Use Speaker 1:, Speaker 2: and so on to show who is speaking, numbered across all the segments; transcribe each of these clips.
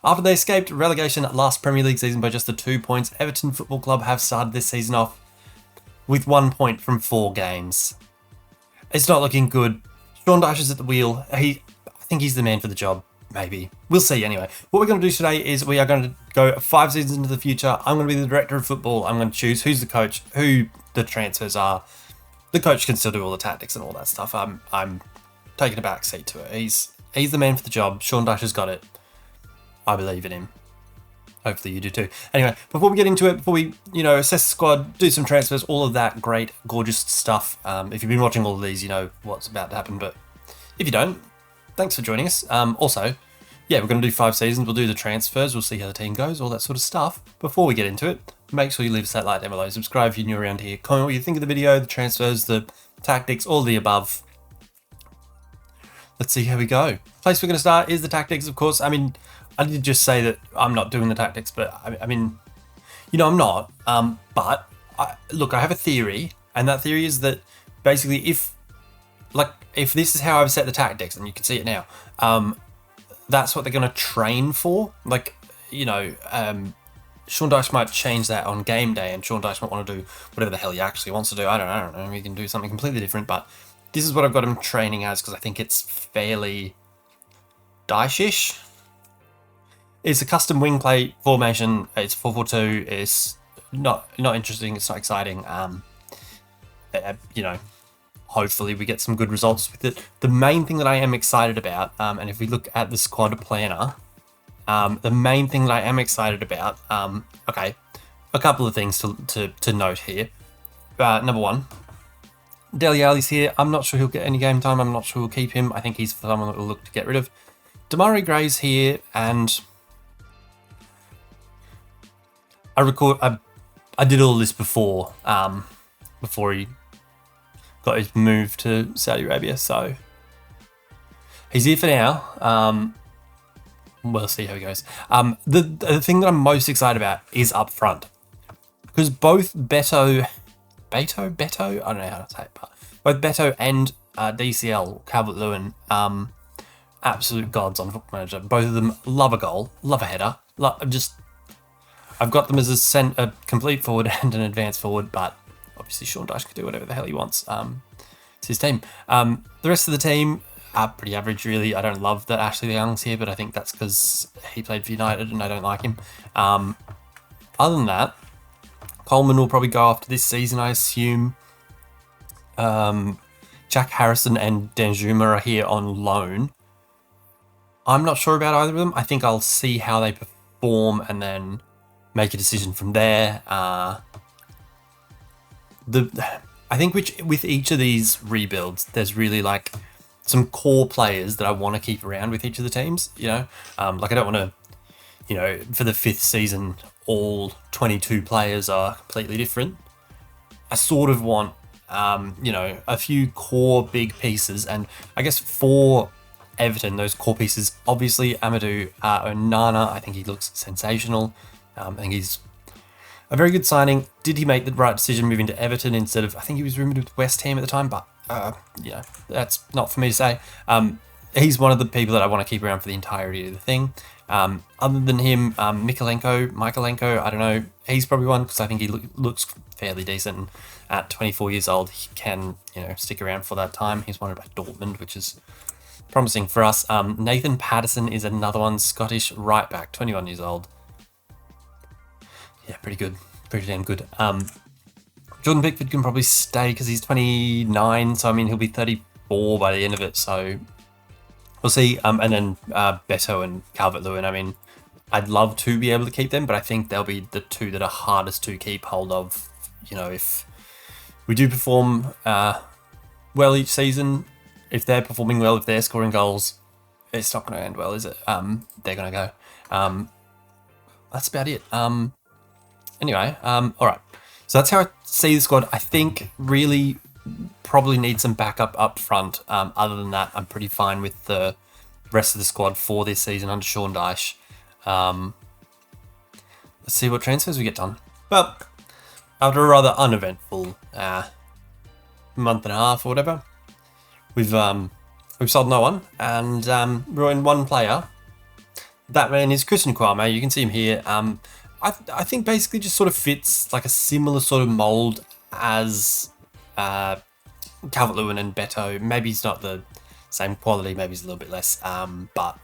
Speaker 1: After they escaped relegation last Premier League season by just the 2 points, Everton Football Club have started this season off with 1 point from 4 games. It's not looking good. Sean Dyche is at the wheel. I think he's the man for the job. Maybe. We'll see anyway. What we're going to do today is we are going to go 5 seasons into the future. I'm going to be the director of football. I'm going to choose who's the coach, who the transfers are. The coach can still do all the tactics and all that stuff. I'm taking a back seat to it. He's the man for the job. Sean Dyche has got it. I believe in him. Hopefully you do too. Anyway, before we get into it, before we, assess the squad, do some transfers, all of that great, gorgeous stuff. If you've been watching all of these, you know what's about to happen. But if you don't, thanks for joining us. Also, yeah, we're going to do 5 seasons. We'll do the transfers. We'll see how the team goes, all that sort of stuff. Before we get into it, make sure you leave us that like down below. Subscribe if you're new around here. Comment what you think of the video, the transfers, the tactics, all the above. Let's see how we go. Place we're going to start is the tactics, of course. I mean, I did just say that I'm not doing the tactics, but I mean, I'm not. But look, I have a theory, and that theory is that basically if this is how I've set the tactics, and you can see it now, that's what they're going to train for. Sean Dyche might change that on game day, and Sean Dyche might want to do whatever the hell he actually wants to do. I don't know. He can do something completely different, but this is what I've got him training as because I think it's fairly Dyche-ish. It's a custom wing play formation. It's 4-4-2. It's not interesting. It's not exciting. Hopefully we get some good results with it. The main thing that I am excited about, and if we look at the squad planner, the main thing that I am excited about, okay, a couple of things to note here. Number one, Dele Alli's here. I'm not sure he'll get any game time. I'm not sure we'll keep him. I think he's someone that we'll look to get rid of. Demarai Gray's here, and I did all this before he got his move to Saudi Arabia, so he's here for now. We'll see how he goes. The thing that I'm most excited about is up front, because both Beto, I don't know how to say it, but both Beto and DCL, Calvert-Lewin, absolute gods on Football Manager. Both of them love a goal, love a header. I've got them as a complete forward and an advanced forward, but obviously Sean Dyche can do whatever the hell he wants. It's his team. The rest of the team are pretty average, really. I don't love that Ashley Young's here, but I think that's because he played for United and I don't like him. Other than that, Coleman will probably go after this season, I assume. Jack Harrison and Danjuma are here on loan. I'm not sure about either of them. I think I'll see how they perform and then make a decision from there. I think with each of these rebuilds, there's really some core players that I want to keep around with each of the teams. I don't want to, for the 5th season, all 22 players are completely different. I sort of want, a few core big pieces, and I guess for Everton, those core pieces, obviously Amadou Onana, I think he looks sensational. I think he's a very good signing. Did he make the right decision moving to Everton instead of, I think he was rumoured with West Ham at the time, but, that's not for me to say. He's one of the people that I want to keep around for the entirety of the thing. Other than him, Michaelenko, I don't know. He's probably one because I think he looks fairly decent. And at 24 years old, he can, stick around for that time. He's wanted by Dortmund, which is promising for us. Nathan Patterson is another one, Scottish right back, 21 years old. Yeah, pretty good. Pretty damn good. Jordan Pickford can probably stay because he's 29, so I mean he'll be 34 by the end of it, so we'll see. And then Beto and Calvert-Lewin, I mean, I'd love to be able to keep them, but I think they'll be the two that are hardest to keep hold of. If we do perform well each season, if they're performing well, if they're scoring goals, it's not going to end well, is it? They're going to go. That's about it. Anyway, all right. So that's how I see the squad. I think really probably need some backup up front. Other than that, I'm pretty fine with the rest of the squad for this season under Sean Dyche. Let's see what transfers we get done. Well, after a rather uneventful month and a half or whatever, we've sold no one and brought in one player that man is Christian Kwame. You can see him here. I think basically just sort of fits like a similar sort of mold as Calvert-Lewin and Beto. Maybe he's not the same quality, maybe he's a little bit less, but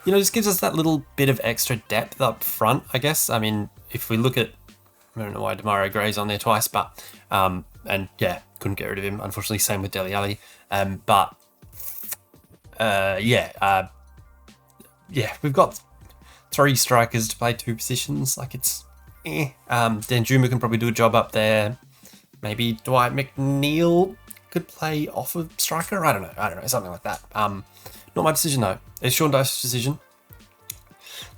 Speaker 1: you know, just gives us that little bit of extra depth up front, I guess. I mean, if we look at, I don't know why Demario Gray's on there twice, but and yeah, couldn't get rid of him, unfortunately. Same with Dele Alli, yeah, we've got 3 strikers to play 2 positions. Like, it's Danjuma can probably do a job up there. Maybe Dwight McNeil could play off of striker. I don't know, something like that. Not my decision though. It's Sean Dyche's decision.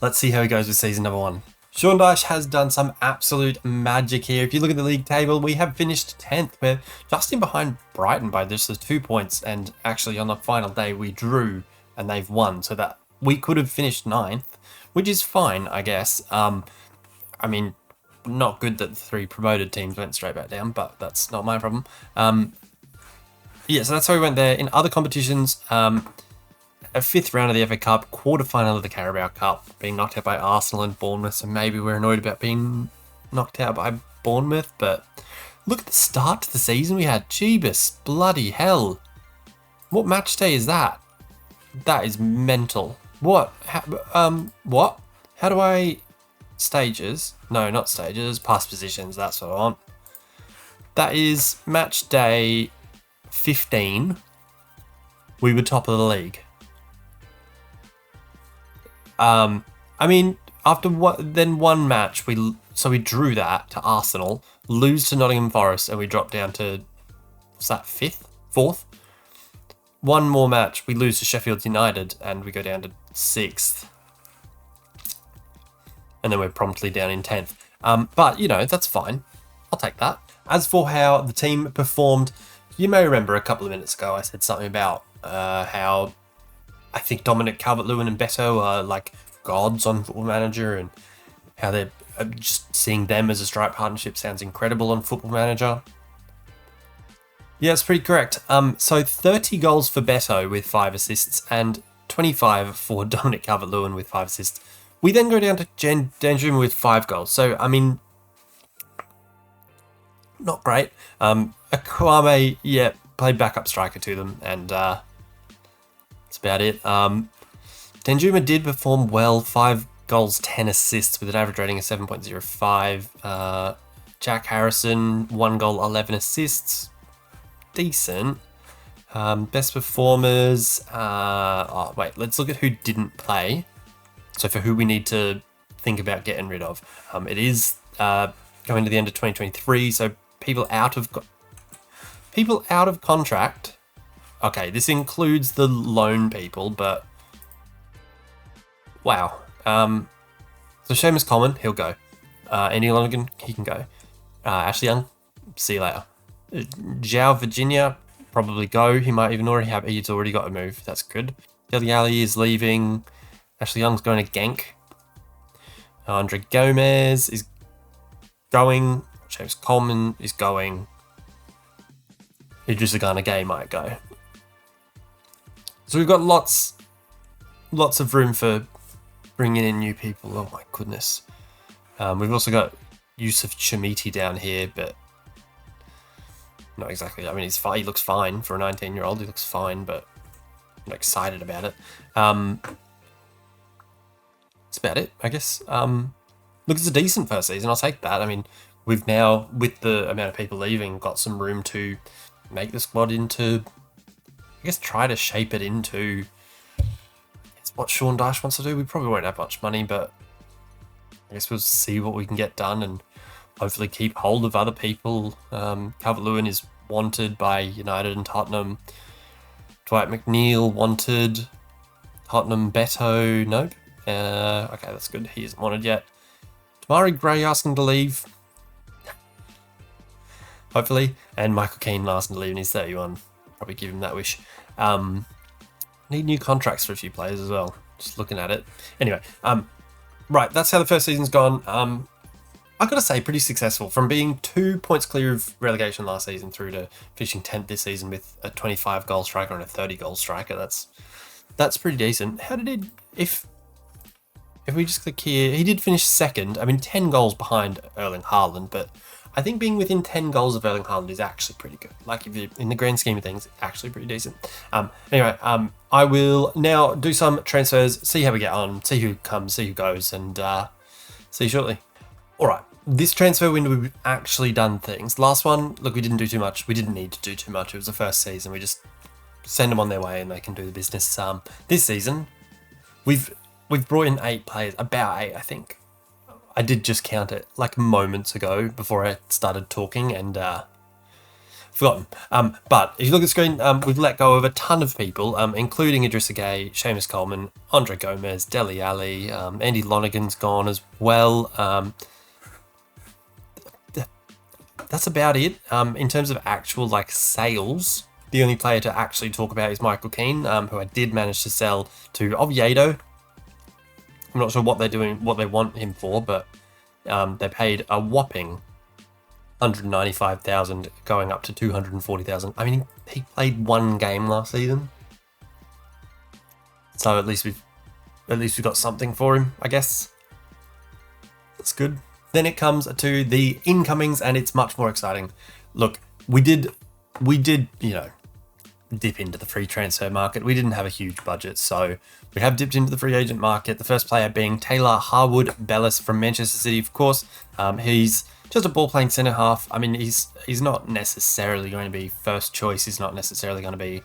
Speaker 1: Let's see how he goes with season number 1. Sean Dyche has done some absolute magic here. If you look at the league table, we have finished 10th. We're just in behind Brighton by just the 2 points, and actually on the final day we drew and they've won, so that we could have finished 9th, which is fine, I guess. I mean, not good that the 3 promoted teams went straight back down, but that's not my problem. Yeah, so that's how we went there. In other competitions, a 5th round of the FA Cup, quarter-final of the Carabao Cup, being knocked out by Arsenal and Bournemouth, so maybe we're annoyed about being knocked out by Bournemouth, but look at the start to the season we had. Jeebus, bloody hell. What match day is that? That is mental. What? What? How do I... Stages? No, not stages. Past positions, that's what I want. That is match day 15. We were top of the league. I mean, after one match, we drew that to Arsenal, lose to Nottingham Forest, and we dropped down to, what's that, 5th? 4th? One more match, we lose to Sheffield United, and we go down to 6th. And then we're promptly down in 10th. But, you know, that's fine. I'll take that. As for how the team performed, you may remember a couple of minutes ago I said something about how I think Dominic Calvert-Lewin and Beto are like gods on Football Manager, and how they're just seeing them as a strike partnership sounds incredible on Football Manager. Yeah, it's pretty correct. So 30 goals for Beto with 5 assists and 25 for Dominic Calvert-Lewin with 5 assists. We then go down to Danjuma with 5 goals. So, I mean, not great. Kwame, yeah, played backup striker to them, and that's about it. Danjuma did perform well, 5 goals, 10 assists with an average rating of 7.05. Jack Harrison, 1 goal, 11 assists. Decent. Best performers. Oh, wait, let's look at who didn't play. So for who we need to think about getting rid of. It is going to the end of 2023, so people out of contract. Okay, this includes the loan people, but wow. So Seamus Coleman, he'll go. Andy Lonergan, he can go. Ashley Young, see you later. João Virginia, probably go. He might even already have. He's already got a move. That's good. Dele Alli is leaving. Ashley Young's going to Genk. Andre Gomez is going. James Coleman is going. Idrissa Gana Gay might go. So we've got lots of room for bringing in new people. Oh my goodness. We've also got Yusuf Chamiti down here, but not exactly. I mean, he's fine. He looks fine for a 19-year-old. He looks fine, but I'm not excited about it. That's about it, I guess. Look, it's a decent first season. I'll take that. I mean, we've now, with the amount of people leaving, got some room to make the squad into, I guess, try to shape it into it's what Sean Dyche wants to do. We probably won't have much money, but I guess we'll see what we can get done and hopefully keep hold of other people. Calvert-Lewin is wanted by United and Tottenham. Dwight McNeil wanted. Tottenham, Beto, nope. Okay, that's good. He isn't wanted yet. Demario Gray asking to leave. Hopefully. And Michael Keane asking to leave, and he's 31. Probably give him that wish. Need new contracts for a few players as well. Just looking at it. Anyway, right, that's how the first season's gone. I've got to say, pretty successful. From being 2 points clear of relegation last season through to finishing 10th this season with a 25-goal striker and a 30-goal striker. That's pretty decent. How did it... if we just click here, he did finish second. I mean, 10 goals behind Erling Haaland, but I think being within 10 goals of Erling Haaland is actually pretty good. Like, if you, in the grand scheme of things, it's actually pretty decent. Anyway, I will now do some transfers, see how we get on, see who comes, see who goes, and see you shortly. All right, this transfer window, we've actually done things. Last one, look, we didn't do too much. We didn't need to do too much. It was the first season. We just send them on their way and they can do the business. This season, we've brought in 8 players, about 8, I think. I did just count it like moments ago before I started talking and forgotten. But if you look at the screen, we've let go of a ton of people, including Idrissa Gueye, Seamus Coleman, Andre Gomez, Dele Alli, Andy Lonergan's gone as well. That's about it. In terms of actual like sales, the only player to actually talk about is Michael Keane, who I did manage to sell to Oviedo. I'm not sure what they're doing, what they want him for, but they paid a whopping 195,000, going up to 240,000. I mean, he played 1 game last season, so at least we've got something for him, I guess. That's good. Then it comes to the incomings, and it's much more exciting. Look, we did, you know, dip into the free transfer market. We didn't have a huge budget, so we have dipped into the free agent market. The first player being Taylor Harwood-Bellis from Manchester City, of course. He's just a ball-playing centre-half. I mean, he's not necessarily going to be first choice. He's not necessarily going to be,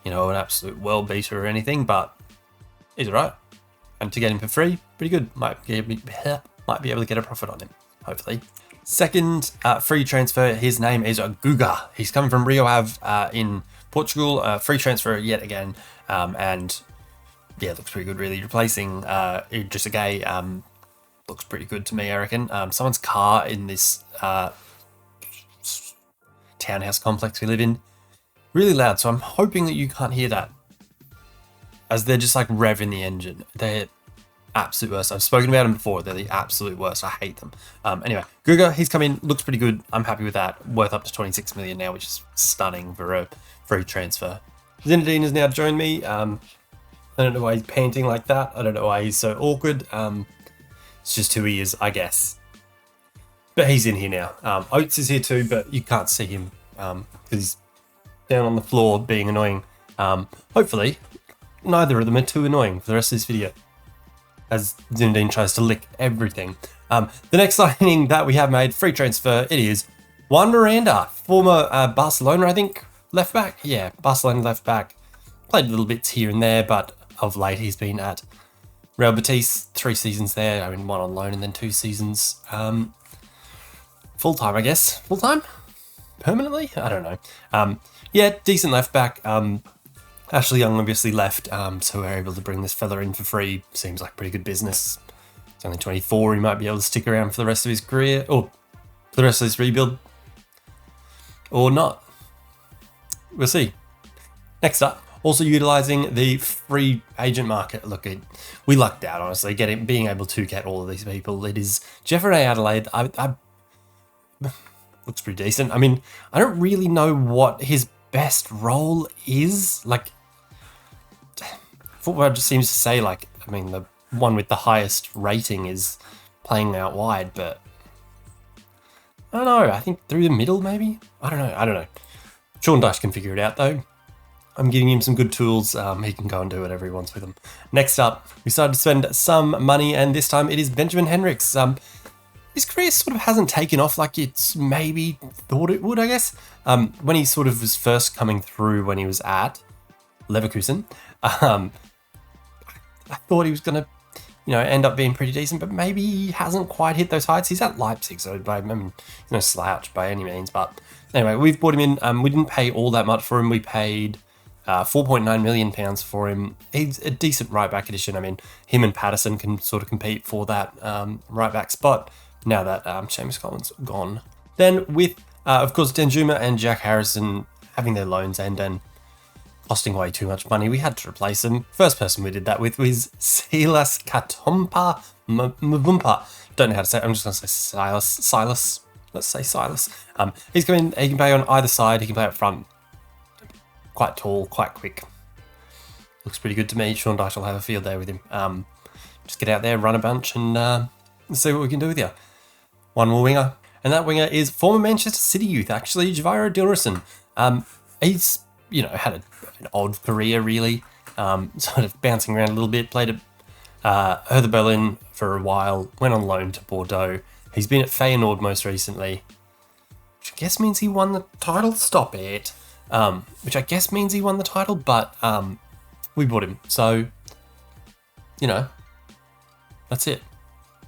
Speaker 1: you know, an absolute world-beater or anything, but he's all right. And to get him for free, pretty good. Might be able to get a profit on him, hopefully. Second free transfer, his name is Guga. He's coming from Rio Ave in Portugal. Free transfer yet again, and yeah, looks pretty good really. Replacing Idrissa Gueye, looks pretty good to me, I reckon. Someone's car in this townhouse complex we live in, really loud, so I'm hoping that you can't hear that, as they're just like revving the engine. They're absolute worst. I've spoken about them before. They're the absolute worst. I hate them. Anyway, Guga, he's come in, looks pretty good. I'm happy with that. Worth up to 26 million now, which is stunning for a free transfer. Zinedine has now joined me. I don't know why he's panting like that. I don't know why he's so awkward. It's just who he is, I guess. But he's in here now. Oates is here too, but you can't see him because he's down on the floor being annoying. Hopefully, neither of them are too annoying for the rest of this video, as Zinedine tries to lick everything. The next signing that we have made, free transfer, it is Juan Miranda, former Barcelona, I think, left back. Yeah, Barcelona left back. Played little bits here and there, but of late he's been at Real Betis, 3 seasons there. I mean, 1 on loan and then 2 seasons full-time, I guess. Full-time? Permanently? I don't know. Yeah, decent left back. Ashley Young obviously left, so we're able to bring this fella in for free. Seems like pretty good business. He's only 24. He might be able to stick around for the rest of his career, or for the rest of this rebuild, or not. We'll see. Next up, also utilising the free agent market. Look, we lucked out, honestly, being able to get all of these people. It is Jeffrey Adelaide. Looks pretty decent. I mean, I don't really know what his best role is. Like, football just seems to say, like, I mean, the one with the highest rating is playing out wide, but I don't know. I think through the middle, maybe? I don't know. Sean Dyche can figure it out, though. I'm giving him some good tools. He can go and do whatever he wants with them. Next up, we started to spend some money, and this time it is Benjamin Henrichs. His career sort of hasn't taken off like it's maybe thought it would, I guess. When he sort of was first coming through when he was at Leverkusen, I thought he was going to, you know, end up being pretty decent, but maybe he hasn't quite hit those heights. He's at Leipzig, so I mean, he's no slouch by any means. But anyway, we've brought him in. We didn't pay all that much for him. We paid £4.9 million for him. He's a decent right-back addition. I mean, him and Patterson can sort of compete for that right-back spot now that Seamus Coleman's gone. Then with, of course, Danjuma and Jack Harrison having their loans and costing way too much money, we had to replace them. First person we did that with was Silas Katompa Mbumpa. Don't know how to say it. I'm just going to say Silas. Let's say Silas. He's coming. He can play on either side. He can play up front. Quite tall, quite quick. Looks pretty good to me. Sean Dyche will have a field day with him. just get out there, run a bunch, and see what we can do with you. One more winger, and that winger is former Manchester City youth, actually, Javier Dillerson. He's, had an odd career, really, sort of bouncing around a little bit, played at Hertha Berlin for a while, went on loan to Bordeaux. He's been at Feyenoord most recently, which I guess means he won the title. Stop it. Which I guess means he won the title, but we bought him. So, that's it.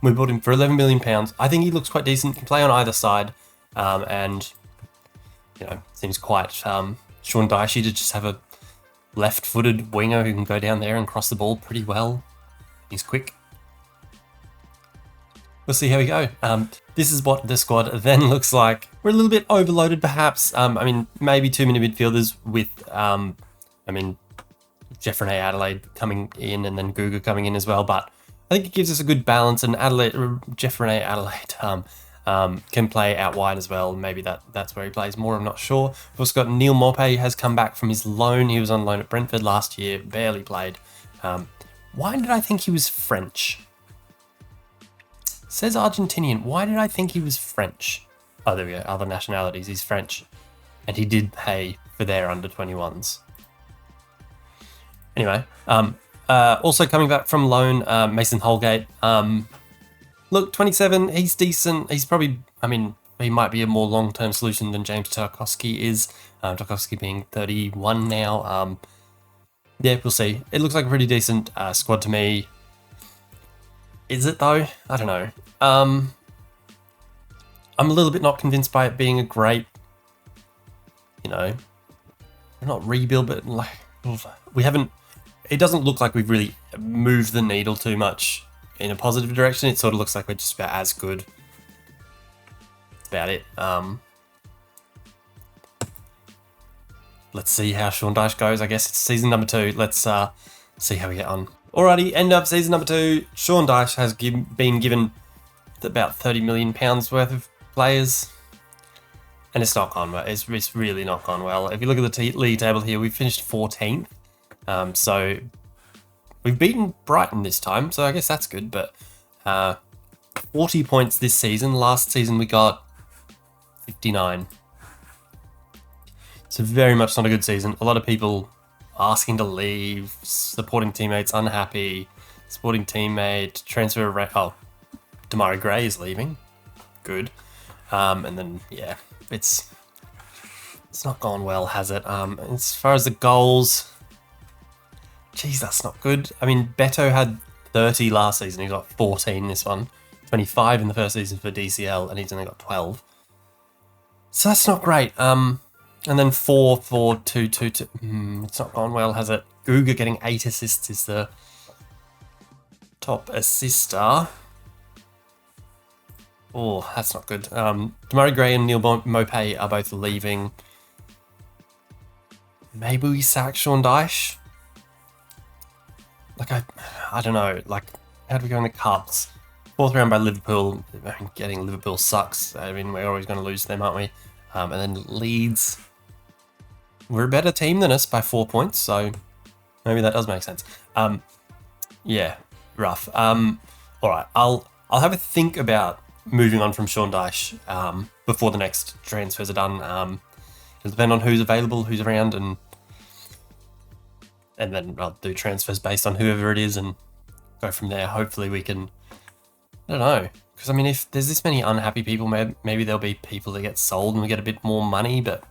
Speaker 1: We bought him for £11 million. I think he looks quite decent. Can play on either side, and seems quite Sean Dyche to just have a left-footed winger who can go down there and cross the ball pretty well. He's quick. We'll see how we go. This is what the squad then looks like. We're a little bit overloaded, perhaps. Maybe too many midfielders with, Jeffrey Adelaide coming in and then Guga coming in as well. But I think it gives us a good balance, and Jeffrey Adelaide can play out wide as well. Maybe that's where he plays more. I'm not sure. We've also got Neil Maupay has come back from his loan. He was on loan at Brentford last year, barely played. Why did I think he was French? Says Argentinian. Why did I think he was French? Oh, there we go. Other nationalities. He's French. And he did pay for their under-21s. Anyway, also coming back from loan, Mason Holgate. Look, 27, he's decent. He's probably, he might be a more long-term solution than James Tarkowski is. Tarkowski being 31 now. Yeah, we'll see. It looks like a pretty decent squad to me. Is it though? I don't know. I'm a little bit not convinced by it being a great, not rebuild, but like we haven't. It doesn't look like we've really moved the needle too much in a positive direction. It sort of looks like we're just about as good. That's about it. Let's see how Sean Dyche goes. I guess it's season number 2. Let's see how we get on. Alrighty, end of season number 2. Sean Dyche has been given about £30 million worth of players, and it's not gone well. It's really not gone well. If you look at the league table here, we've finished 14th. So we've beaten Brighton this time, so I guess that's good. But 40 points this season. Last season we got 59. So very much not a good season. A lot of people asking to leave, supporting teammates unhappy, supporting teammate, transfer. Demarai Gray is leaving. Good. And then, yeah, it's not gone well, has it? As far as the goals, geez, that's not good. Beto had 30 last season. He got 14 this one. 25 in the first season for DCL, and he's only got 12. So that's not great. And then 4, 4, 2, 2, 2. It's not gone well, has it? Guga getting 8 assists is the top assister. Oh, that's not good. Demarai Gray and Neil Maupay are both leaving. Maybe we sack Sean Dyche? I don't know. How do we go in the Cups? 4th round by Liverpool. Getting Liverpool sucks. We're always going to lose them, aren't we? And then Leeds. We're a better team than us by 4 points, so maybe that does make sense. Yeah, rough. All right, I'll have a think about moving on from Sean Dyche before the next transfers are done. It'll depend on who's available, who's around, and then I'll do transfers based on whoever it is and go from there. Hopefully we can, I don't know, because if there's this many unhappy people, maybe there'll be people that get sold and we get a bit more money, but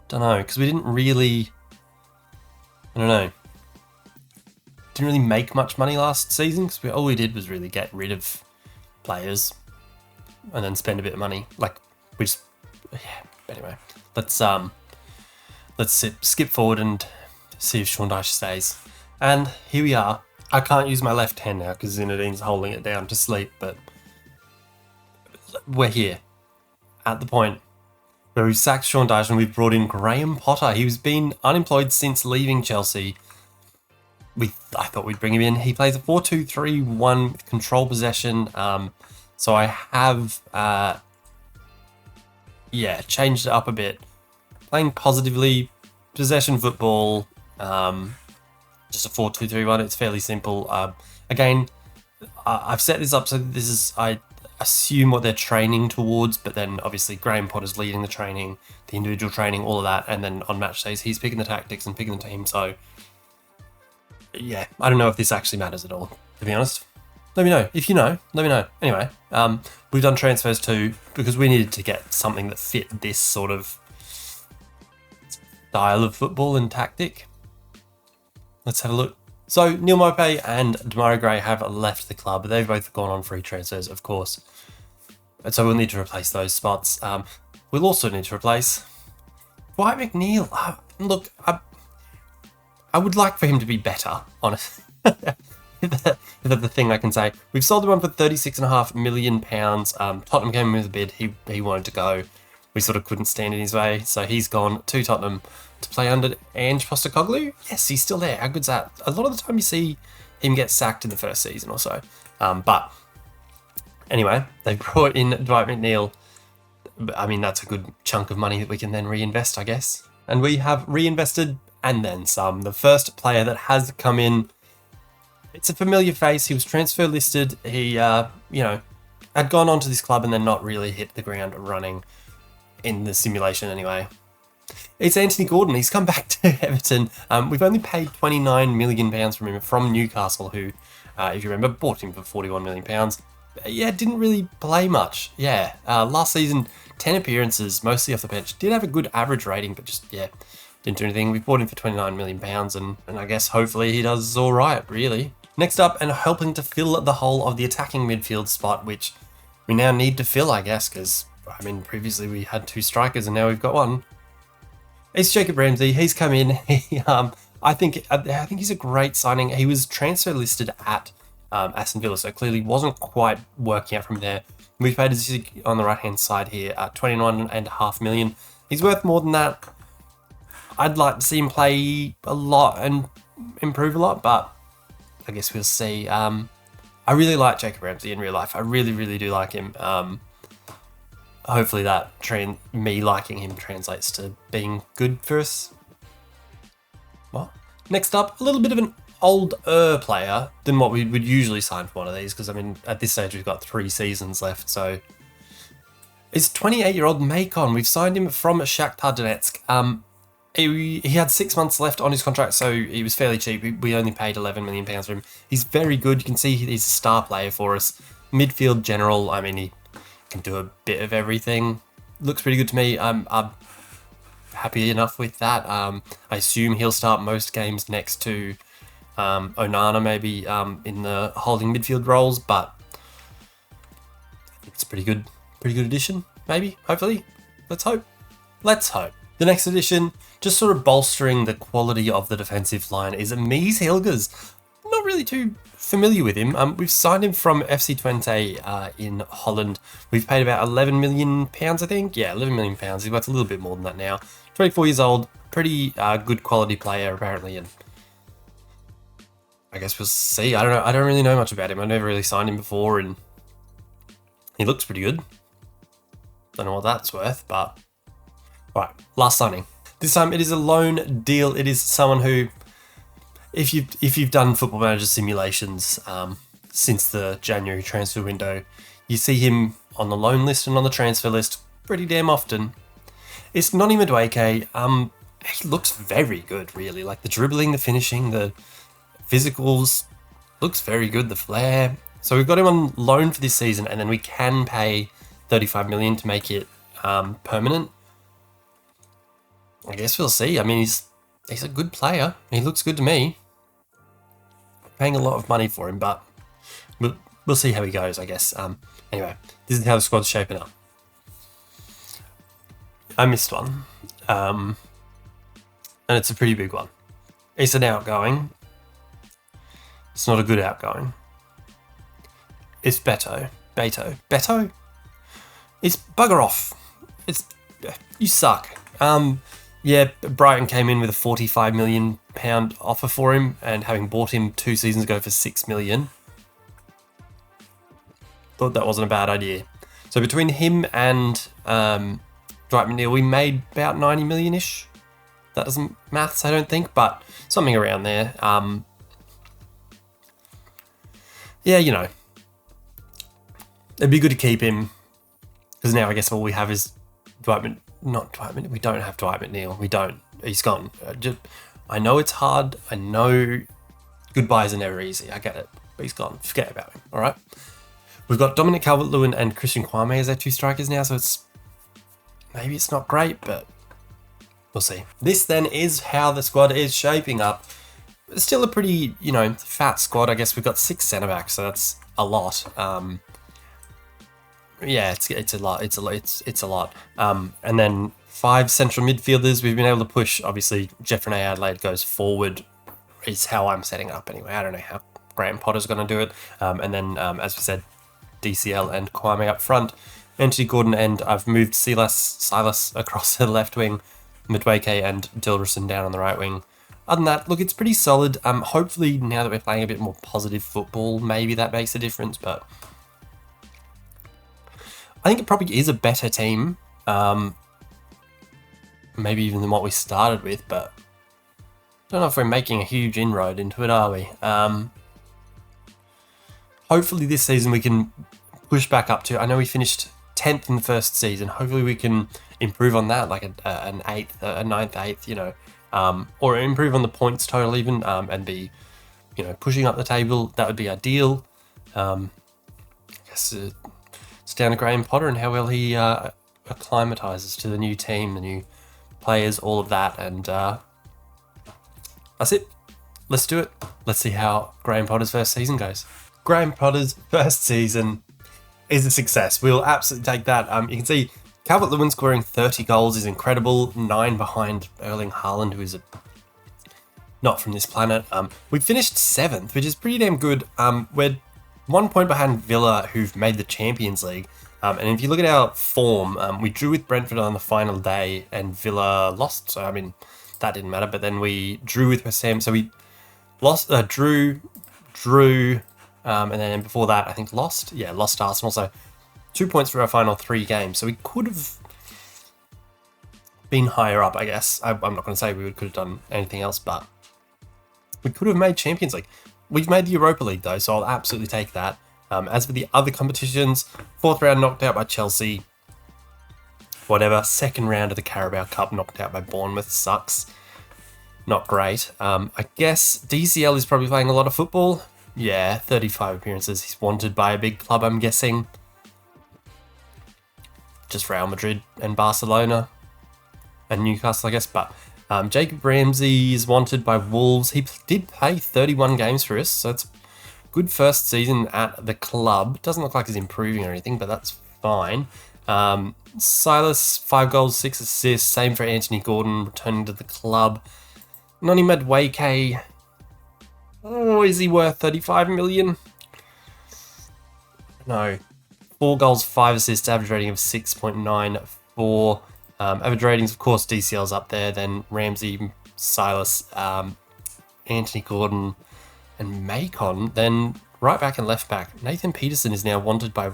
Speaker 1: don't know, because we didn't really, didn't really make much money last season, because all we did was really get rid of players and then spend a bit of money. Anyway, let's skip forward and see if Sean Dyche stays. And here we are. I can't use my left hand now because Zinedine's holding it down to sleep, but we're here at the point where we've sacked Sean Dyche and we've brought in Graham Potter. He's been unemployed since leaving Chelsea. I thought we'd bring him in. He plays a 4-2-3-1 with control possession. So I have, changed it up a bit. Playing positively, possession football, just a 4-2-3-1. It's fairly simple. again, I've set this up so this is, I assume, what they're training towards, but then obviously Graham Potter's leading the training, the individual training, all of that, and then on match days he's picking the tactics and picking the team. So yeah, I don't know if this actually matters at all, to be honest. Let me know. If you know, let me know. Anyway, we've done transfers too because we needed to get something that fit this sort of style of football and tactic. Let's have a look. So Neil Maupay and Demarai Gray have left the club. They've both gone on free transfers, of course. And so we'll need to replace those spots. We'll also need to replace Dwight McNeil. Look, I would like for him to be better, honestly. That's the thing I can say. We've sold him on for £36.5 million. Tottenham came in with a bid. He wanted to go. We sort of couldn't stand in his way. So he's gone to Tottenham to play under Ange Postecoglou. Yes, he's still there. How good's that? A lot of the time you see him get sacked in the first season or so. But anyway, they brought in Dwight McNeil. I mean, that's a good chunk of money that we can then reinvest, I guess. And we have reinvested and then some. The first player that has come in, it's a familiar face. He was transfer listed. He, had gone on to this club and then not really hit the ground running in the simulation anyway. It's Anthony Gordon. He's come back to Everton. We've only paid £29 million from him from Newcastle, who, if you remember, bought him for £41 million. Yeah, didn't really play much. Yeah, last season, 10 appearances, mostly off the bench. Did have a good average rating, but just, yeah, didn't do anything. We bought him for £29 million, and I guess hopefully he does all right, really. Next up, and helping to fill the whole of the attacking midfield spot, which we now need to fill, I guess, because, I mean, previously we had 2 strikers and now we've got 1. It's Jacob Ramsey. He's come in. I think he's a great signing. He was transfer listed at Aston Villa, so clearly wasn't quite working out from there. We've paid on the right-hand side here at $21.5 million. He's worth more than that. I'd like to see him play a lot and improve a lot, but I guess we'll see. I really like Jacob Ramsey in real life. I really, really do like him. Hopefully that me liking him translates to being good for us. What? Next up, a little bit of an older player than what we would usually sign for one of these, because I mean, at this stage we've got 3 seasons left, so it's 28-year-old Macon. We've signed him from Shakhtar Donetsk. He had 6 months left on his contract, so he was fairly cheap. We only paid £11 million for him. He's very good. You can see he's a star player for us. Midfield general, I mean, he can do a bit of everything. Looks pretty good to me. I'm happy enough with that. I assume he'll start most games next to Onana, maybe in the holding midfield roles, but I think it's a pretty good addition, maybe, hopefully. Let's hope. The next addition, just sort of bolstering the quality of the defensive line, is Mies Hilgers. Not really too familiar with him. We've signed him from FC Twente in Holland. We've paid about £11 million, I think. Yeah, £11 million. He's worth a little bit more than that now. 24 years old, pretty good quality player apparently, and I guess we'll see. I don't know. I don't really know much about him. I've never really signed him before, and he looks pretty good. Don't know what that's worth, but all right. Last signing. This time it is a loan deal. It is someone who, if you've done Football Manager simulations since the January transfer window, you see him on the loan list and on the transfer list pretty damn often. It's Noni Madueke. He looks very good, really. Like the dribbling, the finishing, the physicals, looks very good. The flair. So we've got him on loan for this season, and then we can pay $35 million to make it permanent. I guess we'll see. I mean, he's a good player. He looks good to me. Paying a lot of money for him, but we'll see how he goes, I guess. Anyway, this is how the squad's shaping up. I missed one. And it's a pretty big one. It's an outgoing. It's not a good outgoing. It's Beto. It's bugger off. You suck. Yeah, Brighton came in with a £45 million offer for him, and having bought him 2 seasons ago for $6 million, thought that wasn't a bad idea. So between him and Dwight McNeil, we made about 90 million-ish. That doesn't maths, I don't think, but something around there. yeah, you know, it'd be good to keep him because now I guess all we have is not Dwight McNeil. We don't have Dwight McNeil. We don't. He's gone. I know it's hard. I know goodbyes are never easy. I get it. But he's gone. Forget about him. All right. We've got Dominic Calvert-Lewin and Christian Kwame as our 2 strikers now. So maybe it's not great, but we'll see. This then is how the squad is shaping up. It's still a pretty, you know, fat squad. I guess we've got 6 centre backs, so that's a lot. Yeah, it's a lot. It's a lot. And then 5 central midfielders. We've been able to push. Obviously, Jeffrey Adelaide goes forward. Is how I'm setting up anyway. I don't know how Graham Potter's going to do it. And then, as we said, DCL and Kwame up front. Anthony Gordon, and I've moved Silas across the left wing. Madueke and Dilderson down on the right wing. Other than that, look, it's pretty solid. Hopefully, now that we're playing a bit more positive football, maybe that makes a difference. But I think it probably is a better team, maybe even than what we started with. But I don't know if we're making a huge inroad into it, are we? Hopefully, this season we can push back up to. I know we finished 10th in the first season. Hopefully, we can improve on that, like an 8th, a 9th, 8th, you know. Or improve on the points total even, and be, you know, pushing up the table. That would be ideal. I guess it's down to Graham Potter and how well he acclimatizes to the new team, the new players, all of that. And that's it. Let's do it. Let's see how Graham Potter's first season goes. Graham Potter's first season is a success. We'll absolutely take that. You can see Calvert-Lewin scoring 30 goals is incredible. 9 behind Erling Haaland, who is not from this planet. We finished 7th, which is pretty damn good. We're 1 point behind Villa, who've made the Champions League. And if you look at our form, we drew with Brentford on the final day, and Villa lost. So, I mean, that didn't matter. But then we drew with West Ham. So we lost, drew, and then before that, I think lost. Yeah, lost to Arsenal. So 2 points for our final 3 games. So we could have been higher up, I guess. I'm not going to say we could have done anything else, but we could have made Champions League. We've made the Europa League, though, so I'll absolutely take that. As for the other competitions, 4th round knocked out by Chelsea. Whatever. 2nd round of the Carabao Cup knocked out by Bournemouth. Sucks. Not great. I guess DCL is probably playing a lot of football. Yeah, 35 appearances. He's wanted by a big club, I'm guessing. Just Real Madrid and Barcelona and Newcastle, I guess. But Jacob Ramsey is wanted by Wolves. He did play 31 games for us, so it's good first season at the club. Doesn't look like he's improving or anything, but that's fine. Silas, 5 goals, 6 assists. Same for Anthony Gordon, returning to the club. Noni Madueke. Oh, is he worth 35 million? No. 4 goals, 5 assists, average rating of 6.94. Average ratings, of course, DCL's up there. Then Ramsey, Silas, Anthony Gordon, and Macon. Then right back and left back. Nathan Peterson is now wanted by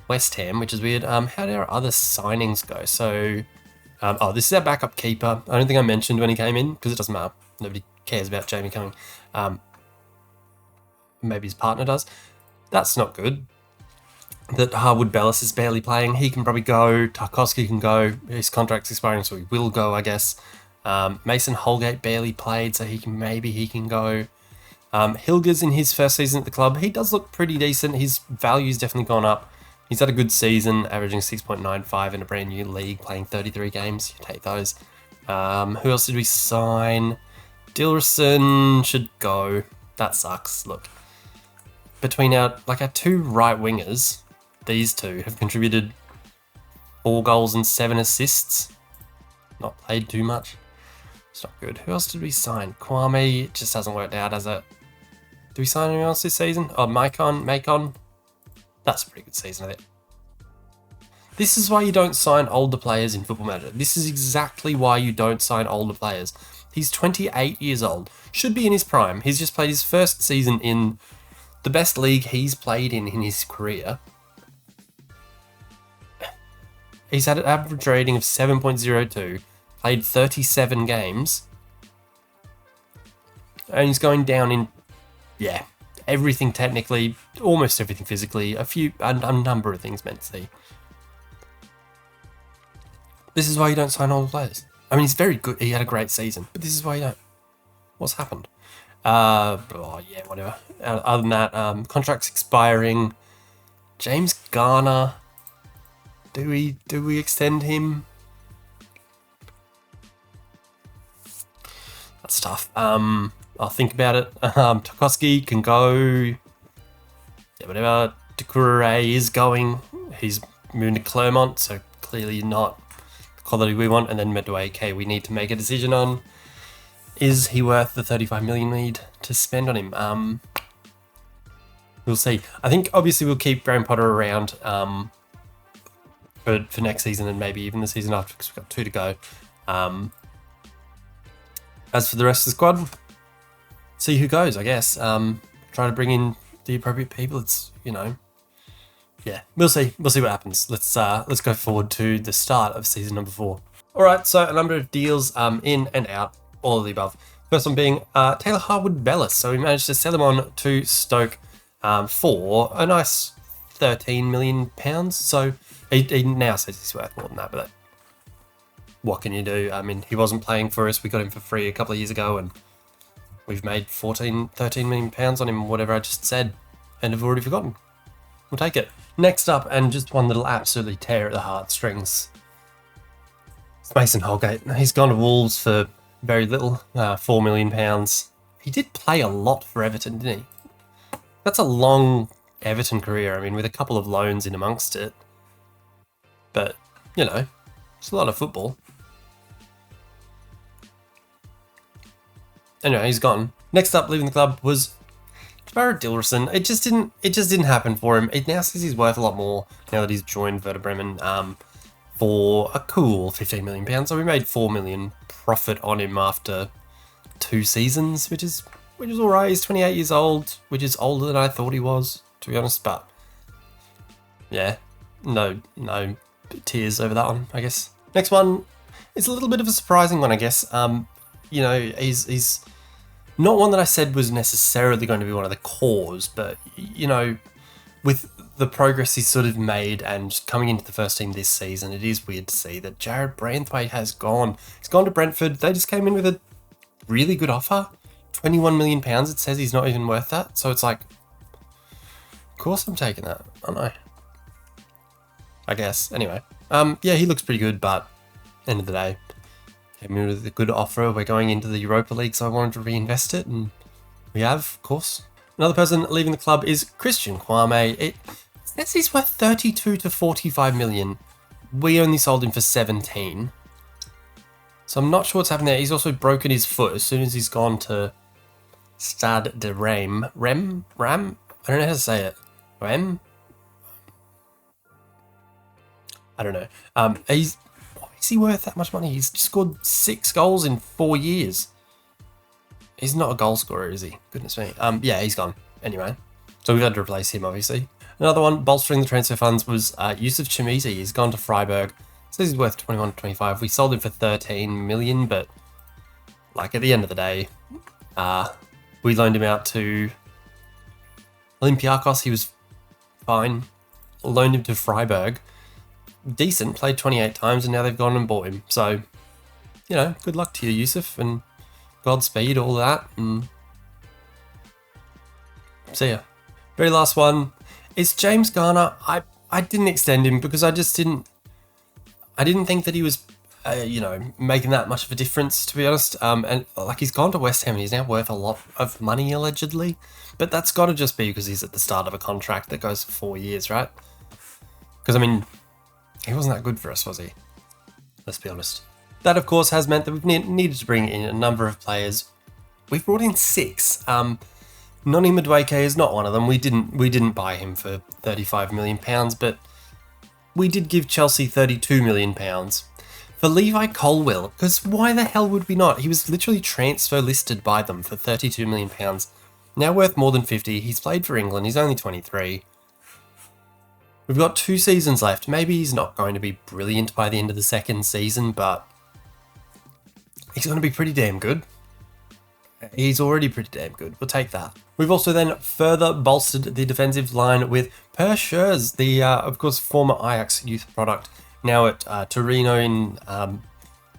Speaker 1: West Ham, which is weird. How did our other signings go? So, this is our backup keeper. I don't think I mentioned when he came in because it doesn't matter. Nobody cares about Jamie coming. Maybe his partner does. That's not good. That Harwood Bellis is barely playing. He can probably go. Tarkowski can go. His contract's expiring, so he will go, I guess. Mason Holgate barely played, so he can go. Hilgers in his first season at the club, he does look pretty decent. His value's definitely gone up. He's had a good season, averaging 6.95 in a brand new league, playing 33 games. You take those. Who else did we sign? Dillerson should go. That sucks. Look, between our 2 right wingers, these 2 have contributed 4 goals and 7 assists. Not played too much. It's not good. Who else did we sign? Kwame just hasn't worked out as a. Did we sign anyone else this season? Oh, Macon. That's a pretty good season of it. This is why you don't sign older players in Football Manager. This is exactly why you don't sign older players. He's 28 years old. Should be in his prime. He's just played his first season in the best league he's played in his career. He's had an average rating of 7.02. Played 37 games. And he's going down in, everything technically, almost everything physically, a number of things mentally. This is why you don't sign all the players. I mean, he's very good. He had a great season, but this is why you don't. What's happened? Oh yeah, whatever. Other than that, contracts expiring. James Garner. Do we extend him? That's tough. I'll think about it. Tarkowski can go. Yeah, whatever. Doucouré is going. He's moving to Clermont, so clearly not the quality we want. And then Madueke, we need to make a decision on. Is he worth the 35 million we need to spend on him? We'll see. I think obviously we'll keep Graham Potter around for next season and maybe even the season after because we've got 2 to go. As for the rest of the squad, see who goes, I guess. Try to bring in the appropriate people. It's, yeah, we'll see. We'll see what happens. Let's go forward to the start of season number 4. All right, so a number of deals in and out, all of the above. First one being Taylor Harwood-Bellis. So we managed to sell him on to Stoke for a nice £13 million. So he now says he's worth more than that, but what can you do? I mean, he wasn't playing for us. We got him for free a couple of years ago, and we've made £13 million on him, whatever I just said, and have already forgotten. We'll take it. Next up, and just one that'll absolutely tear at the heartstrings, it's Mason Holgate. He's gone to Wolves for very little, £4 million. He did play a lot for Everton, didn't he? That's a long Everton career. I mean, with a couple of loans in amongst it. But, it's a lot of football. Anyway, he's gone. Next up, leaving the club was Jared Dillerson. It just didn't happen for him. It now says he's worth a lot more now that he's joined Werder Bremen for a cool £15 million. So we made £4 million profit on him after 2 seasons, which is all right. He's 28 years old, which is older than I thought he was, to be honest. But yeah, no tears over that one, I guess. Next one is a little bit of a surprising one, I guess. He's not one that I said was necessarily going to be one of the cores, but with the progress he's sort of made and coming into the first team this season, it is weird to see that Jared Branthwaite has gone. He's gone to Brentford. They just came in with a really good offer. £21 million. It says he's not even worth that. So it's like, of course I'm taking that, aren't I? I guess. Anyway. Yeah, he looks pretty good, but end of the day, came in with a good offer. We're going into the Europa League, so I wanted to reinvest it, and we have, of course. Another person leaving the club is Christian Kwame. It says he's worth 32 to 45 million. We only sold him for 17. So I'm not sure what's happened there. He's also broken his foot as soon as he's gone to Stade de Reims. Ram? I don't know how to say it. Ram? I don't know. Is he worth that much money? He's scored 6 goals in 4 years. He's not a goal scorer, is he? Goodness me. Yeah, he's gone. Anyway, so we've had to replace him, obviously. Another one bolstering the transfer funds was Yusuf Chimizi. He's gone to Freiburg. Says he's worth 21 to 25. We sold him for 13 million, but like at the end of the day, we loaned him out to Olympiacos. He was fine. Loaned him to Freiburg. Decent, played 28 times, and now they've gone and bought him. So, good luck to you, Yusuf, and Godspeed, all that, and see ya. Very last one is James Garner. I didn't extend him because I didn't think that he was, making that much of a difference, to be honest. And like he's gone to West Ham and he's now worth a lot of money, allegedly. But that's got to just be because he's at the start of a contract that goes for 4 years, right? Because, I mean, he wasn't that good for us, was he? Let's be honest. That, of course, has meant that we've needed to bring in a number of players. We've brought in 6. Noni Madueke is not one of them. We didn't buy him for £35 million, but we did give Chelsea £32 million for Levi Colwill, because why the hell would we not? He was literally transfer listed by them for £32 million. Now worth more than 50. He's played for England. He's only 23. We've got 2 seasons left. Maybe he's not going to be brilliant by the end of the second season, but he's going to be pretty damn good. He's already pretty damn good. We'll take that. We've also then further bolstered the defensive line with Per Schurz, the, of course, former Ajax youth product, now at Torino in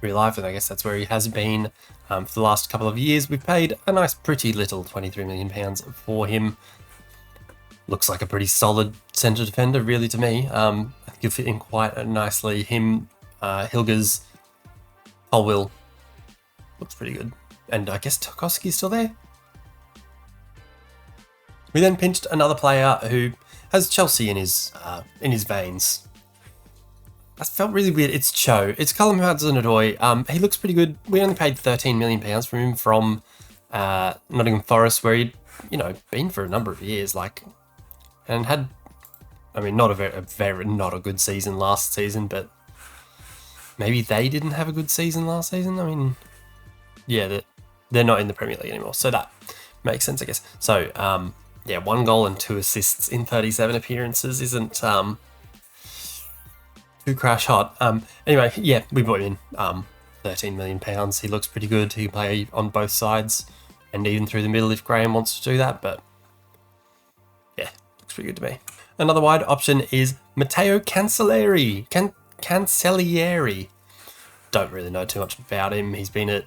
Speaker 1: real life, and I guess that's where he has been for the last couple of years. We've paid a nice, pretty little £23 million for him. Looks like a pretty solid centre defender, really, to me. I think he'll fit in quite nicely. Him, Hilgers, Colwill, looks pretty good. And I guess Tarkowski's still there. We then pinched another player who has Chelsea in his veins. That felt really weird. It's Cho. It's Callum Hudson-Odoi. He looks pretty good. We only paid £13 million for him from Nottingham Forest, where he'd, been for a number of years, and had, not a good season last season, but maybe they didn't have a good season last season. Yeah, they're not in the Premier League anymore, so that makes sense, I guess. So, 1 goal and 2 assists in 37 appearances isn't too crash hot. Anyway, yeah, we bought in £13 million. He looks pretty good. He can play on both sides and even through the middle if Graham wants to do that, but yeah, looks pretty good to me. Another wide option is Matteo Cancellieri. Cancellieri. Don't really know too much about him. He's been at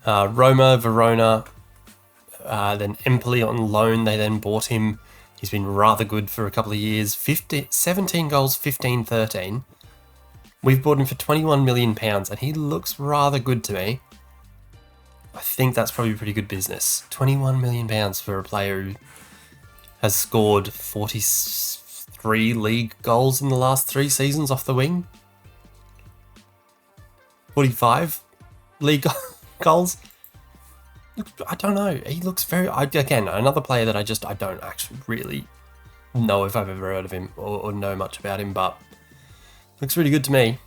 Speaker 1: Roma, Verona, then Empoli on loan. They then bought him. He's been rather good for a couple of years. 17 goals, 15-13. We've bought him for £21 million, and he looks rather good to me. I think that's probably pretty good business. £21 million for a player who has scored 43 league goals in the last 3 seasons off the wing. 45 league goals. I don't know. He looks very... Again, another player that I don't actually really know if I've ever heard of him or know much about him, but looks really good to me.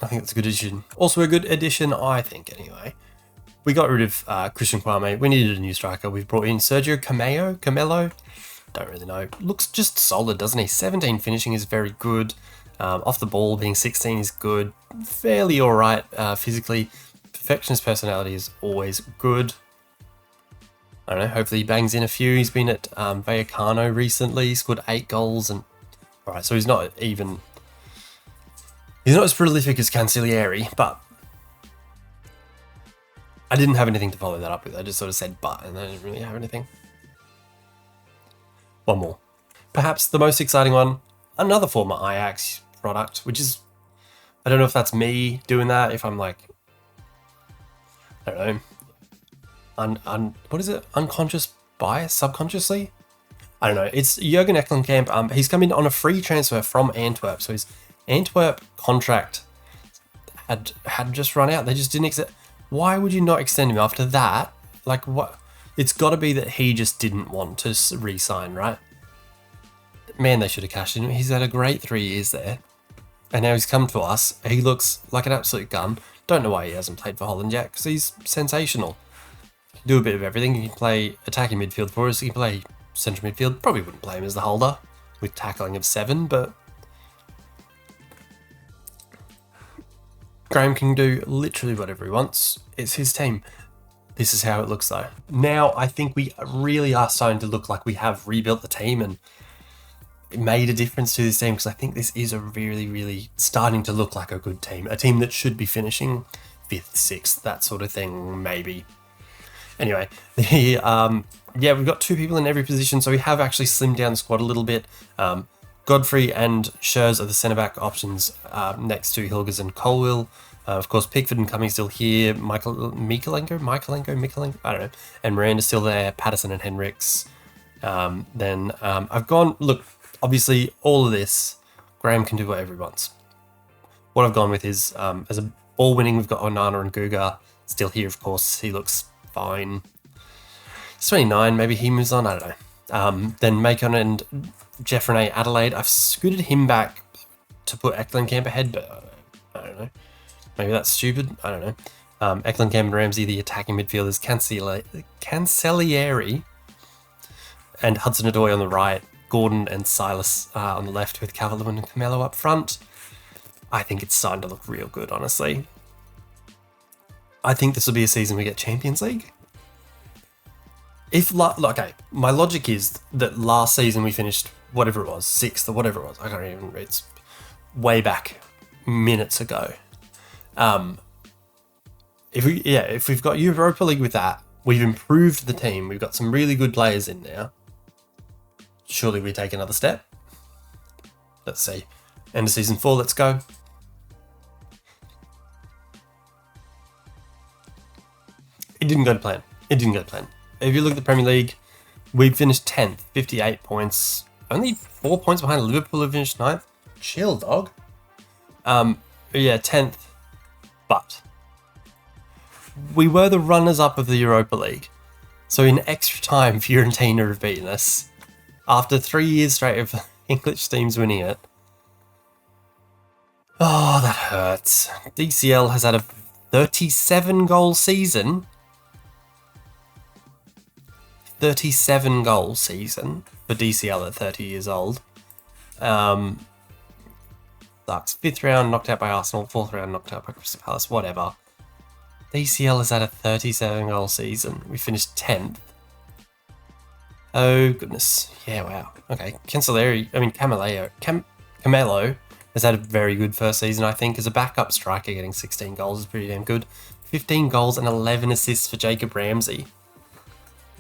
Speaker 1: I think that's a good addition. Also a good addition, I think, anyway. We got rid of Christian Kwame. We needed a new striker. We've brought in Sergio Camelo. Don't really know. Looks just solid, doesn't he? 17 finishing is very good. Off the ball, being 16 is good. Fairly alright physically. Perfectionist personality is always good. I don't know, hopefully he bangs in a few. He's been at Vallecano recently. He scored 8 goals. And alright, so he's not as prolific as Cancellieri, but I didn't have anything to follow that up with. I just sort of said but, and I didn't really have anything. One more. Perhaps the most exciting one, another former Ajax product, which is, I don't know if that's me doing that, if I'm like, I don't know, what is it? Unconscious bias? Subconsciously? I don't know. It's Jurgen Eklenkamp. He's come in on a free transfer from Antwerp. So his Antwerp contract had just run out. They just didn't extend. Why would you not extend him after that? Like, what? It's got to be that he just didn't want to re-sign, right? Man, they should have cashed in him. He's had a great 3 years there. And now he's come to us. He looks like an absolute gun. Don't know why he hasn't played for Holland yet, because he's sensational. He can do a bit of everything. He can play attacking midfield for us. He can play central midfield. Probably wouldn't play him as the holder with tackling of 7, but Graham can do literally whatever he wants. It's his team. This is how it looks though. Now I think we really are starting to look like we have rebuilt the team and it made a difference to this team, because I think this is a really, really starting to look like a good team. A team that should be finishing 5th, 6th, that sort of thing, maybe. Anyway, we've got 2 people in every position, so we have actually slimmed down the squad a little bit. Godfrey and Schurz are the centre-back options next to Hilgers and Colwill. Of course, Pickford and Cummings still here. Mikalenko, I don't know. And Miranda's still there. Patterson and Henriks. Then I've gone... Look, obviously, all of this, Graham can do whatever he wants. What I've gone with is, as a ball winning, we've got Onana and Guga still here, of course. He looks fine. He's 29, maybe he moves on, I don't know. Then Macon and Jeff Renee Adelaide, I've scooted him back to put Eklenkamp ahead, but I don't know. Maybe that's stupid, I don't know. Eklenkamp and Ramsey, the attacking midfielders, Cancellieri and Hudson-Odoi on the right, Gordon and Silas on the left with Calvert-Lewin and Camelo up front. I think it's starting to look real good, honestly. I think this will be a season we get Champions League. Okay, my logic is that last season we finished whatever it was, 6th or whatever it was. I can't even. It's way back minutes ago. If we've got Europa League with that, we've improved the team. We've got some really good players in there. Surely we take another step. Let's see. End of season 4. Let's go. It didn't go to plan. If you look at the Premier League, we finished 10th, 58 points. Only 4 points behind Liverpool, who finished 9th. Chill, dog. 10th. But we were the runners-up of the Europa League. So in extra time, Fiorentina have beaten us. After 3 years straight of English teams winning it. Oh, that hurts. DCL has had a 37-goal season. 37-goal season for DCL at 30 years old. Sucks. 5th round knocked out by Arsenal, 4th round knocked out by Crystal Palace, whatever. DCL has had a 37-goal season. We finished 10th. Oh, goodness. Yeah, wow. Okay. Camelo has had a very good first season, I think. As a backup striker, getting 16 goals is pretty damn good. 15 goals and 11 assists for Jacob Ramsey.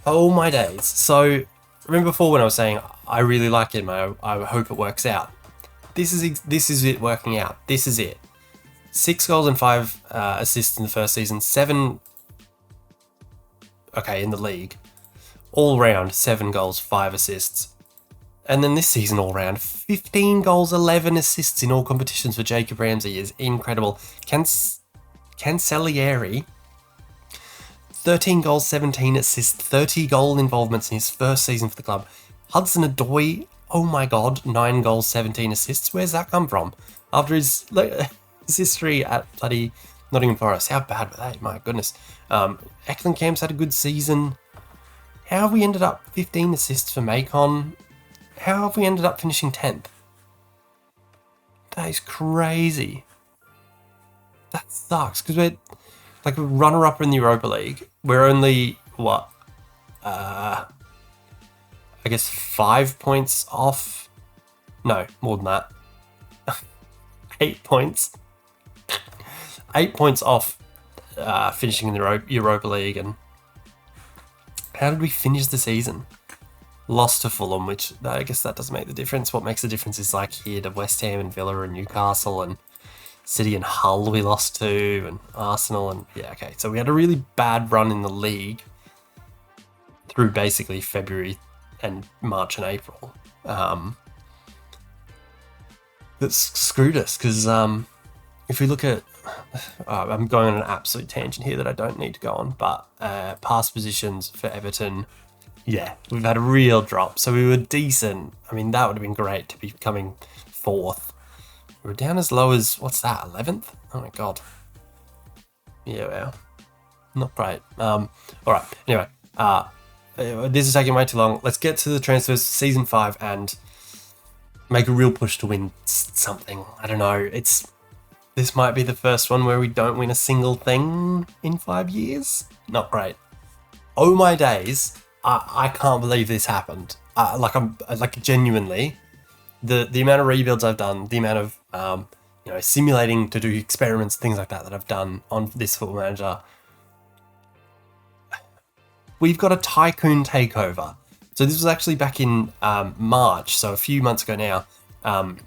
Speaker 1: Oh, my days. So, remember before when I was saying, I really like him, I hope it works out. This is it working out. This is it. 6 goals and 5 assists in the first season. 7... Okay, in the league. All round, 7 goals, 5 assists. And then this season all round, 15 goals, 11 assists in all competitions for Jacob Ramsey is incredible. Cancellieri, 13 goals, 17 assists, 30 goal involvements in his first season for the club. Hudson-Odoi, oh my god, 9 goals, 17 assists. Where's that come from? After his history at bloody Nottingham Forest. How bad were they? My goodness. Ecklencamp's had a good season. How have we ended up 15 assists for Macon? How have we ended up finishing 10th? That is crazy. That sucks, because we're like a runner-up in the Europa League. We're only, what? I guess 5 points off. No, more than that. 8 points. 8 points off finishing in the Europa League. And how did we finish the season? Lost to Fulham, which I guess that doesn't make the difference. What makes the difference is like here to West Ham and Villa and Newcastle and City and Hull we lost to, and Arsenal, and yeah, okay. So we had a really bad run in the league through basically February and March and April. That screwed us, because if we look at... I'm going on an absolute tangent here that I don't need to go on, but past positions for Everton... Yeah, we've had a real drop. So we were decent. I mean, that would have been great to be coming 4th. We were down as low as, what's that, 11th? Oh my god. Yeah, well, not great. All right, anyway, this is taking way too long. Let's get to the transfers season 5 and make a real push to win something. I don't know. This might be the first one where we don't win a single thing in 5 years. Not great. Oh my days. I can't believe this happened. Genuinely, the amount of rebuilds I've done, the amount of simulating to do experiments, things like that I've done on this Football Manager. We've got a tycoon takeover. So this was actually back in March, so a few months ago now, and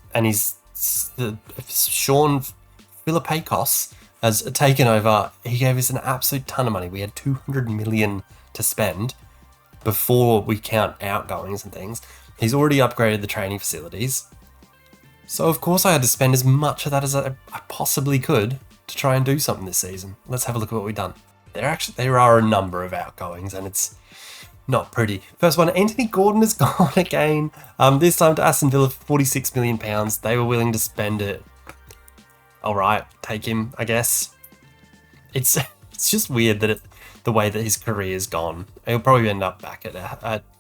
Speaker 1: Sean Philippakos has taken over. He gave us an absolute ton of money. We had 200 million to spend. Before we count outgoings and things. He's already upgraded the training facilities. So of course I had to spend as much of that as I possibly could to try and do something this season. Let's have a look at what we've done. There are a number of outgoings and it's not pretty. First one, Anthony Gordon has gone again. This time to Aston Villa for £46 million. They were willing to spend it. All right, take him, I guess. It's just weird that the way that his career's gone. He'll probably end up back at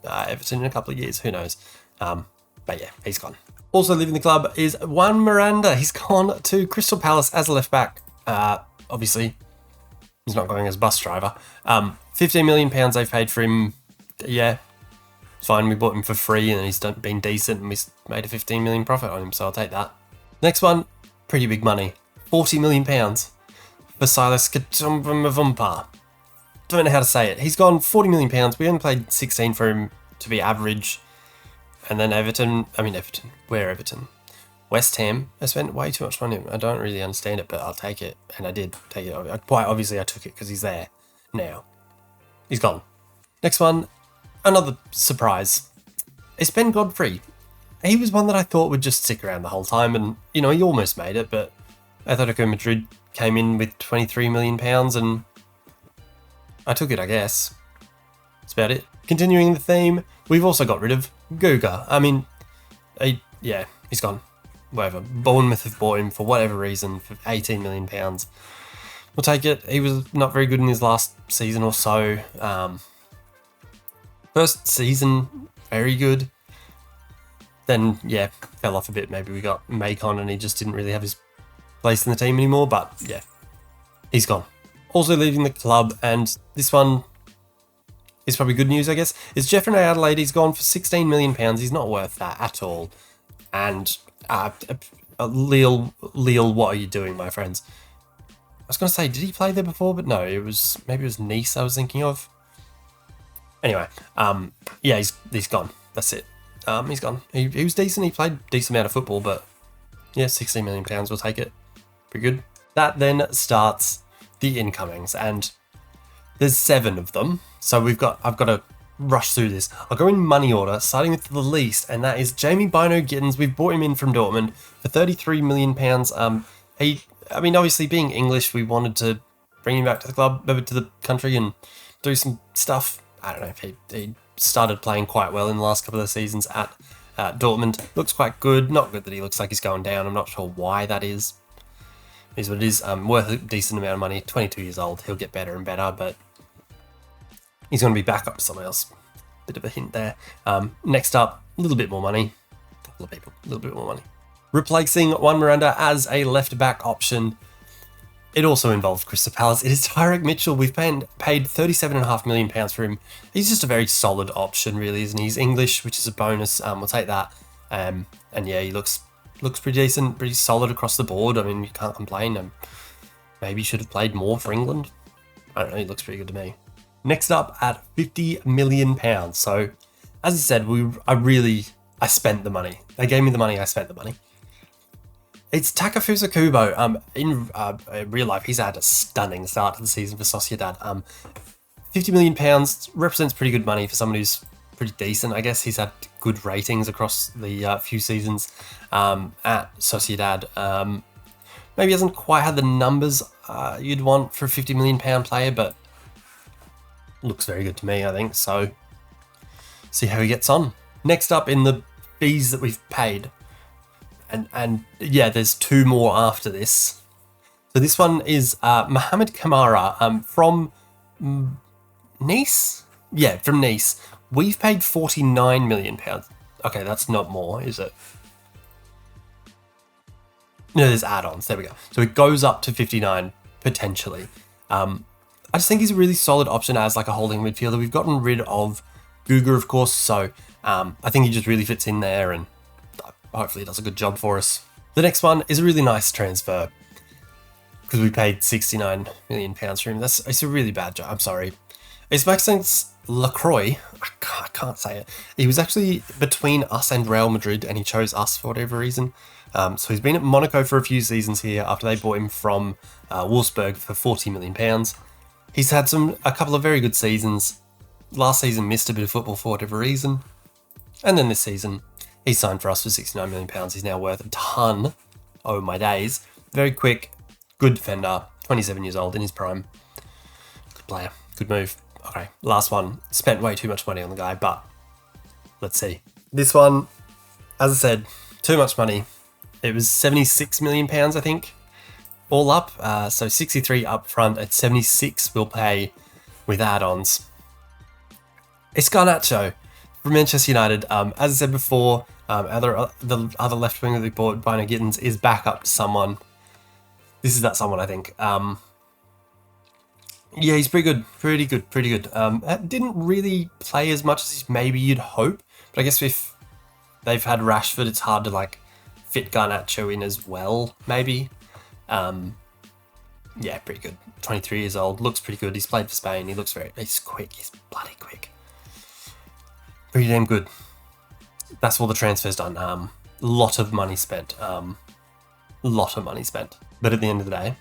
Speaker 1: Everton in a couple of years. Who knows? But yeah, he's gone. Also leaving the club is Juan Miranda. He's gone to Crystal Palace as a left back. Obviously, he's not going as bus driver. £15 million they've paid for him. yeah, it's fine. We bought him for free and he's been decent and we made a 15 million profit on him, so I'll take that. Next one, pretty big money. £40 million for Silas Katumbamavumpa. Don't know how to say it. He's gone £40 million. We only played 16 for him to be average. And then where Everton? West Ham. I spent way too much money on him. I don't really understand it, but I'll take it. And I did take it. Quite obviously I took it because he's there now. He's gone. Next one, another surprise. It's Ben Godfrey. He was one that I thought would just stick around the whole time, and he almost made it, but Atletico Madrid came in with £23 million and I took it, I guess. That's about it. Continuing the theme, we've also got rid of Guga. He's gone. Whatever. Bournemouth have bought him for whatever reason for £18 million. We'll take it. He was not very good in his last season or so. First season, very good. Then, fell off a bit. Maybe we got Macon and he just didn't really have his place in the team anymore, but yeah, he's gone. Also leaving the club, and this one is probably good news, I guess, is Jeffrey Adelaide. He's gone for £16 million. He's not worth that at all. And Lille, what are you doing, my friends? I was going to say, did he play there before? But no, maybe it was Nice I was thinking of. Anyway, he's gone. That's it. He's gone. He was decent. He played a decent amount of football, but yeah, £16 million. We'll take it. Pretty good. That then starts the incomings, and there's 7 of them. So I've got to rush through this. I'll go in money order, starting with the least, and that is Jamie Bino Gittins. We've brought him in from Dortmund for £33 million. Obviously being English, we wanted to bring him back to the club, to the country, and do some stuff. I don't know if he started playing quite well in the last couple of seasons at Dortmund. Looks quite good. Not good that he looks like he's going down. I'm not sure why that is. Is what it is. Worth a decent amount of money. 22 years old. He'll get better and better, but he's going to be back up to someone else. Bit of a hint there. Next up, a little bit more money. A couple of people, a little bit more money. Replacing Juan Miranda as a left-back option. It also involved Crystal Palace. It is Tyreek Mitchell. We've paid £37.5 million for him. He's just a very solid option, really, isn't he? He's English, which is a bonus. We'll take that. And yeah, he looks pretty decent, pretty solid across the board. I mean, you can't complain. Maybe he should have played more for England. I don't know. He looks pretty good to me. Next up at £50 million. So, as I said, I spent the money. They gave me the money. I spent the money. It's Takefusa Kubo. In real life, he's had a stunning start to the season for Sociedad. £50 million represents pretty good money for someone who's pretty decent. I guess he's had good ratings across the few seasons at Sociedad. Maybe hasn't quite had the numbers you'd want for a £50 million player, but looks very good to me, I think. So, see how he gets on. Next up in the fees that we've paid. And yeah, there's 2 more after this. So this one is Mohamed Kamara from Nice? Yeah, from Nice. We've paid £49 million. Okay, that's not more, is it? No, there's add-ons. There we go. So it goes up to 59, potentially. I just think he's a really solid option as like a holding midfielder. We've gotten rid of Guga, of course, so I think he just really fits in there and hopefully does a good job for us. The next one is a really nice transfer because we paid £69 million for him. It's a really bad job. I'm sorry. It's Maxence Lacroix. I can't say it. He was actually between us and Real Madrid and he chose us for whatever reason. So he's been at Monaco for a few seasons here after they bought him from Wolfsburg for £40 million. He's had a couple of very good seasons. Last season missed a bit of football for whatever reason. And then this season, he signed for us for £69 million. He's now worth a ton. Oh my days. Very quick, good defender, 27 years old in his prime. Good player, good move. Okay, last one. Spent way too much money on the guy, but let's see. This one, as I said, too much money. It was £76 million, I think, all up. So 63 up front at 76 we'll pay with add-ons. It's Garnacho from Manchester United. As I said before, the other left winger that we bought, Bino Gittins, is back up to someone. This is that someone, I think. Yeah, he's pretty good. Pretty good. Pretty good. Didn't really play as much as maybe you'd hope. But I guess if they've had Rashford, it's hard to like fit Garnacho in as well, maybe. Yeah, pretty good. 23 years old. Looks pretty good. He's played for Spain. He's quick. He's bloody quick. Pretty damn good. That's all the transfers done. Lot of money spent. Lot of money spent. But at the end of the day,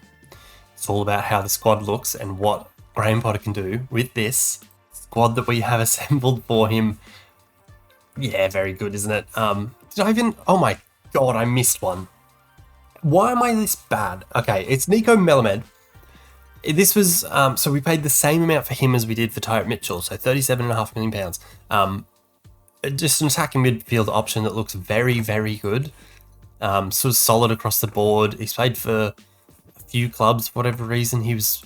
Speaker 1: it's all about how the squad looks and what Graham Potter can do with this squad that we have assembled for him. Yeah, very good, isn't it? Did I even... Oh my god, I missed one. Why am I this bad? Okay, it's Nico Melamed. This was... so we paid the same amount for him as we did for Tyrone Mitchell, so £37.5 million. Just an attacking midfield option that looks very, very good. Sort of solid across the board. He's played for a few clubs for whatever reason. He was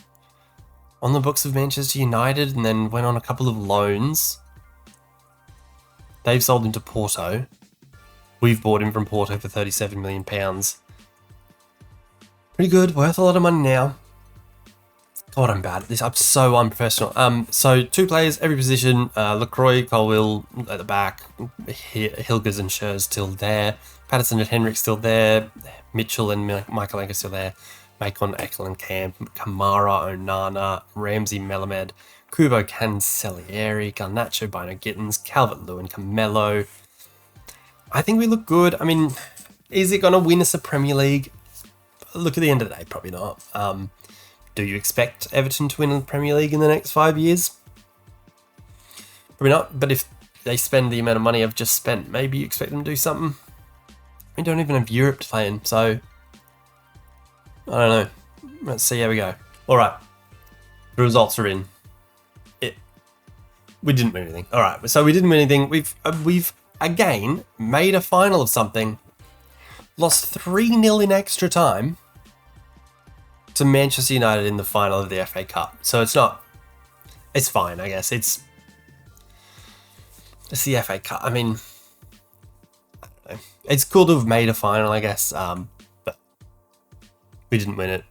Speaker 1: on the books of Manchester United and then went on a couple of loans. They've sold him to Porto. We've bought him from Porto for £37 million. Pretty good, worth a lot of money now. God, I'm bad at this. I'm so unprofessional. So 2 players, every position. LaCroix, Colwill at the back. Hilgers and Schurz still there. Patterson and Henrik still there. Mitchell and Michaelenko still there. Macon, Eklund, Camp, Kamara, Onana, Ramsey, Melamed, Kubo, Cancellieri, Garnacho, Bino Gittins, Calvert-Lewin, Camelo. I think we look good. I mean, is it going to win us a Premier League? Look, at the end of the day, probably not. Do you expect Everton to win the Premier League in the next 5 years? Probably not, but if they spend the amount of money I've just spent, maybe you expect them to do something. We don't even have Europe to play in, so I don't know. Let's see how we go. All right, the results are in. We didn't win anything. All right, so we didn't win anything. We've again made a final of something. Lost 3-0 in extra time to Manchester United in the final of the FA Cup. So it's fine, I guess. It's the FA Cup. I mean, I don't know. It's cool to have made a final, I guess, but we didn't win it.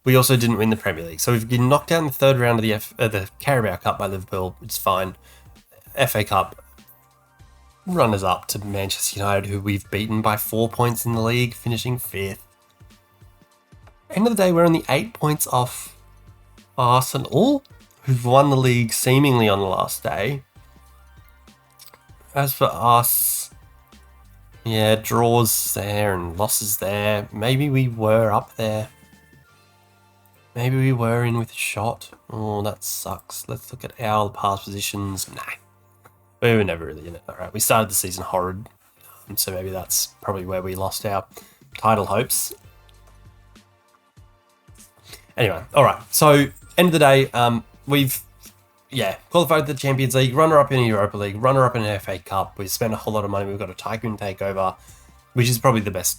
Speaker 1: We also didn't win the Premier League. So we've been knocked out in the third round of the Carabao Cup by Liverpool. It's fine. FA Cup, runners up to Manchester United, who we've beaten by 4 points in the league, finishing 5th. End of the day, we're only 8 points off Arsenal, who've won the league seemingly on the last day. As for us, yeah, draws there and losses there. Maybe we were up there. Maybe we were in with a shot. Oh, that sucks. Let's look at our past positions. Nah, we were never really in it. All right, we started the season horrid, so maybe that's probably where we lost our title hopes. Anyway, all right. So end of the day, we've qualified for the Champions League, runner-up in the Europa League, runner-up in the FA Cup. We've spent a whole lot of money. We've got a tycoon takeover, which is probably the best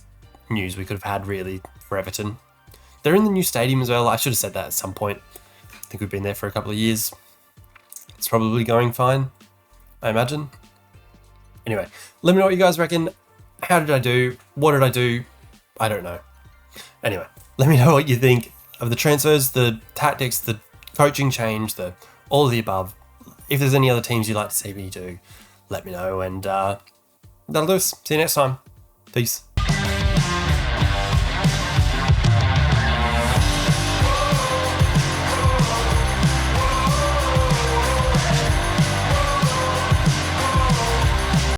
Speaker 1: news we could have had really for Everton. They're in the new stadium as well. I should have said that at some point. I think we've been there for a couple of years. It's probably going fine, I imagine. Anyway, let me know what you guys reckon. How did I do? What did I do? I don't know. Anyway, let me know what you think of the transfers, the tactics, the coaching change, all of the above. If there's any other teams you'd like to see me do, let me know. And that'll do us. See you next time. Peace.